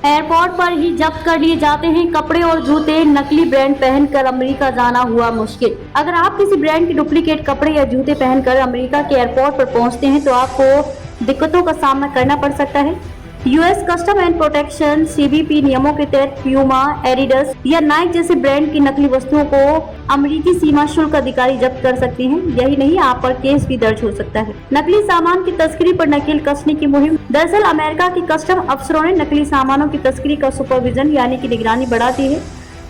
Airport पर ही जब्त कर लिए जाते हैं कपड़े और जूते। नकली ब्रांड पहनकर अमेरिका जाना हुआ मुश्किल। अगर आप किसी ब्रांड के डुप्लीकेट कपड़े या जूते पहनकर अमेरिका के एयरपोर्ट पर पहुंचते हैं तो आपको दिक्कतों का सामना करना पड़ सकता है। US custom and protection CBP नियमों के तहत प्यूमा, एडिडास या नाइक जैसे ब्रांड की नकली वस्तुओं को अमेरिकी सीमा शुल्क अधिकारी जब्त कर सकते हैं। यही नहीं, आप पर केस भी दर्ज हो सकता है। नकली सामान की तस्करी पर नकेल कसने की मुहिम। दरअसल अमेरिका के कस्टम अफसरों ने नकली सामानों की तस्करी का सुपरविजन यानी कि निगरानी बढ़ा दी है।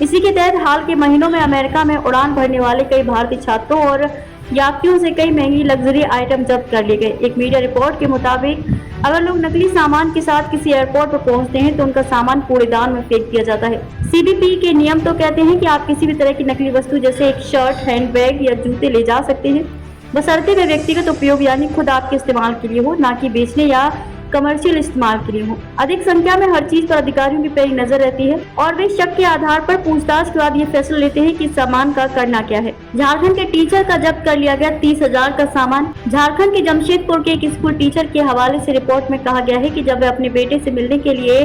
इसी के तहत हाल के महीनों में अमेरिका में उड़ान भरने वाले कई भारतीय छात्रों और यात्रियों से कई महंगी लग्जरी आइटम जब्त कर लिए गए। एक मीडिया रिपोर्ट के मुताबिक अगर लोग नकली सामान के साथ किसी एयरपोर्ट पर पहुंचते हैं तो उनका सामान कूड़ेदान में फेंक दिया जाता है। सीबीपी के नियम तो कहते हैं कि आप किसी भी तरह की नकली वस्तु जैसे एक शर्ट, हैंडबैग या जूते ले जा सकते हैं, बशर्ते वे व्यक्तिगत उपयोग यानी खुद आपके इस्तेमाल के लिए हो, ना कि बेचने या कमर्शियल इस्तेमाल के लिए हो। अधिक संख्या में हर चीज पर अधिकारियों की पैनी नजर रहती है और वे शक के आधार पर पूछताछ के बाद ये फैसला लेते हैं कि सामान का करना क्या है। झारखंड के टीचर का जब्त कर लिया गया 30,000 का सामान। झारखंड के जमशेदपुर के एक स्कूल टीचर के हवाले से रिपोर्ट में कहा गया है कि जब वह अपने बेटे से मिलने के लिए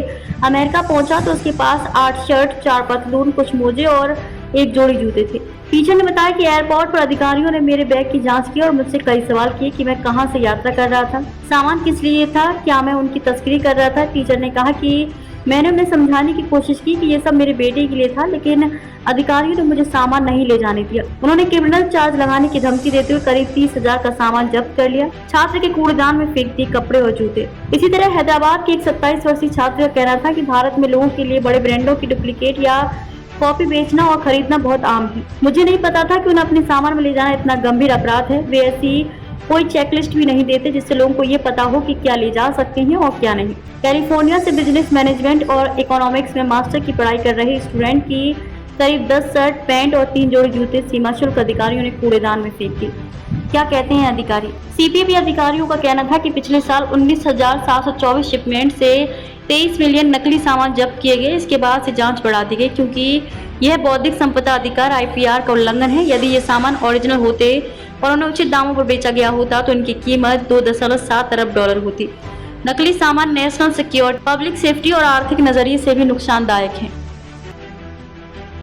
अमेरिका पहुंचा तो उसके पास 8 शर्ट, 4 पतलून, कुछ मोजे और एक जोड़ी जूते थे। टीचर ने बताया कि एयरपोर्ट पर अधिकारियों ने मेरे बैग की जांच की और मुझसे कई सवाल किए कि मैं कहां से यात्रा कर रहा था, सामान किस लिए था, क्या मैं उनकी तस्करी कर रहा था। टीचर ने कहा कि मैंने उन्हें समझाने की कोशिश की कि ये सब मेरे बेटे के लिए था, लेकिन अधिकारियों ने मुझे सामान नहीं ले जाने दिया। उन्होंने क्रिमिनल चार्ज लगाने की धमकी देते हुए करीब 30,000 का सामान जब्त कर लिया। छात्र के कूड़ेदान में फेंक दिए कपड़े और जूते। इसी तरह हैदराबाद के एक 27 वर्षीय छात्र का कहना था कि भारत में लोगों के लिए बड़े ब्रांडों की डुप्लीकेट या कॉपी बेचना और खरीदना बहुत आम है। मुझे नहीं पता था कि उन्हें अपने सामान में ले जाना इतना गंभीर अपराध है। वे ऐसी कोई चेकलिस्ट भी नहीं देते जिससे लोगों को ये पता हो कि क्या ले जा सकते हैं और क्या नहीं। कैलिफोर्निया से बिजनेस मैनेजमेंट और इकोनॉमिक्स में मास्टर की पढ़ाई कर रहे स्टूडेंट की करीब 10 शर्ट, पैंट और 3 जोड़ी जूते सीमा शुल्क अधिकारियों ने कूड़ेदान में फेंक दिए। क्या कहते हैं अधिकारी? सीबीपी अधिकारियों का कहना था कि पिछले साल 19,724 शिपमेंट से 23 मिलियन नकली सामान जब्त किए गए। इसके बाद से जांच बढ़ा दी गई क्योंकि यह बौद्धिक संपदा अधिकार IPR का उल्लंघन है। यदि ये सामान ओरिजिनल होते और उन्हें उचित दामों पर बेचा गया होता तो इनकी कीमत $2.7 अरब होती। नकली सामान नेशनल सिक्योरिटी, पब्लिक सेफ्टी और आर्थिक नजरिए से भी नुकसानदायक है।